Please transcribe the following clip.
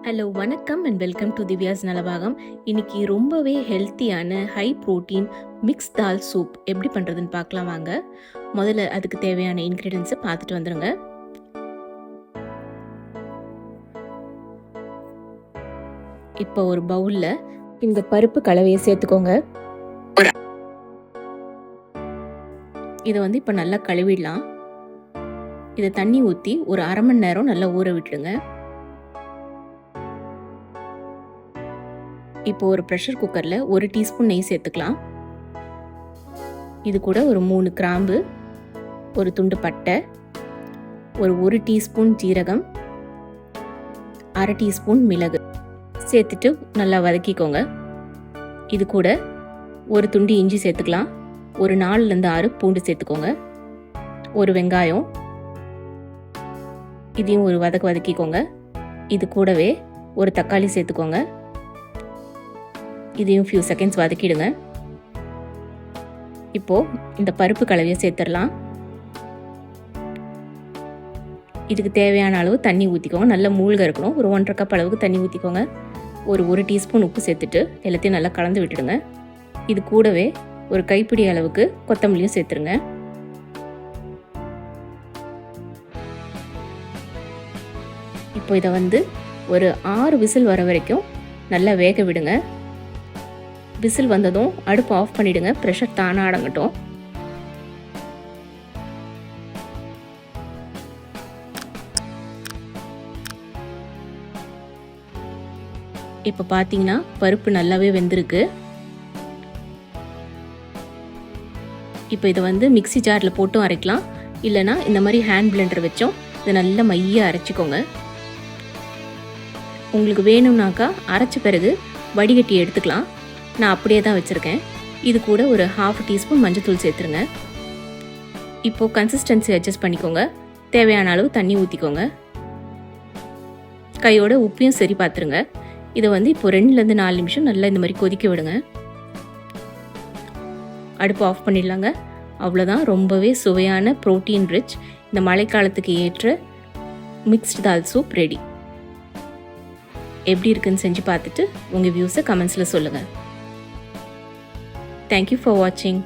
Hello வணக்கம் and welcome to Divya's Nalabagam. இன்னைக்கு ரொம்பவே ஹெல்த்தியான ஹை ப்ரோட்டீன் மிக்ஸ் தால் சூப் எப்படி பண்ணுறதுன்னு பார்க்கலாம் வாங்க. முதல்ல அதுக்கு தேவையான இன்க்ரீடியன்ஸை பார்த்துட்டு வந்துடுங்க. இப்போ ஒரு பவுலில் இந்த பருப்பு கலவையை சேர்த்துக்கோங்க. இதை இப்போ நல்லா கழுவிடலாம். இதை தண்ணி ஊற்றி ஒரு அரை மணி நேரம் நல்லா ஊற விட்டுடுங்க. இப்போ ஒரு ப்ரெஷர் குக்கரில் 1 டீஸ்பூன் நெய் சேர்த்துக்கலாம். இது கூட ஒரு 3 கிராம்பு, ஒரு துண்டு பட்டை, ஒரு 1 டீஸ்பூன் ஜீரகம், அரை டீஸ்பூன் மிளகு சேர்த்துட்டு நல்லா வதக்கிக்கோங்க. இது கூட ஒரு துண்டு இஞ்சி சேர்த்துக்கலாம். ஒரு 4லேருந்து 6 பூண்டு சேர்த்துக்கோங்க. ஒரு வெங்காயம், இதையும் ஒரு வதக்கிக்கோங்க. இது கூடவே ஒரு தக்காளி சேர்த்துக்கோங்க. இதையும் ஃபியூ செகண்ட்ஸ் வதக்கிடுங்க. இப்போ இந்த பருப்பு கலவையை சேர்த்துடலாம். இதுக்கு தேவையான அளவு தண்ணி ஊற்றிக்கோங்க. நல்லா மூழ்க இருக்கணும். ஒரு 1.5 கப் அளவுக்கு தண்ணி ஊற்றிக்கோங்க. ஒரு டீஸ்பூன் உப்பு சேர்த்துட்டு எல்லாத்தையும் நல்லா கலந்து விட்டுடுங்க. இது கூடவே ஒரு கைப்பிடி அளவுக்கு கொத்தமல்லியும் சேர்த்துருங்க. இப்போ இதை ஒரு 6 விசில் வர வரைக்கும் நல்லா வேக விடுங்க. விசில் வந்ததும் அடுப்பு ஆஃப் பண்ணிடுங்க. ப்ரெஷர் தானாக அடங்கட்டும். இப்போ பார்த்தீங்கன்னா பருப்பு நல்லாவே வெந்திருக்கு. இப்போ இதை மிக்ஸி ஜாரில் போட்டும் அரைக்கலாம். இல்லைனா இந்த மாதிரி ஹேண்ட் பிளெண்டர் வச்சோம் இதை நல்லா மையாக அரைச்சிக்கோங்க. உங்களுக்கு வேணும்னாக்கா அரைச்ச பிறகு வடிகட்டி எடுத்துக்கலாம். நான் அப்படியே தான் வச்சுருக்கேன். இது கூட ஒரு 1/2 டீஸ்பூன் மஞ்சத்தூள் சேர்த்துருங்க. இப்போது கன்சிஸ்டன்சி அட்ஜஸ்ட் பண்ணிக்கோங்க. தேவையான அளவு தண்ணி ஊற்றிக்கோங்க. கையோட உப்பையும் சரி பார்த்துருங்க. இதை இப்போ 2லேருந்து 4 நிமிஷம் நல்லா இந்த மாதிரி கொதிக்க விடுங்க. அடுப்பு ஆஃப் பண்ணிடலாங்க. அவ்வளோதான். ரொம்பவே சுவையான ப்ரோட்டீன் ரிச் இந்த மழைக்காலத்துக்கு ஏற்ற மிக்ஸ்டு தால் சூப் ரெடி. எப்படி இருக்குன்னு செஞ்சு பார்த்துட்டு உங்கள் வியூஸை கமெண்ட்ஸில் சொல்லுங்கள். Thank you for watching.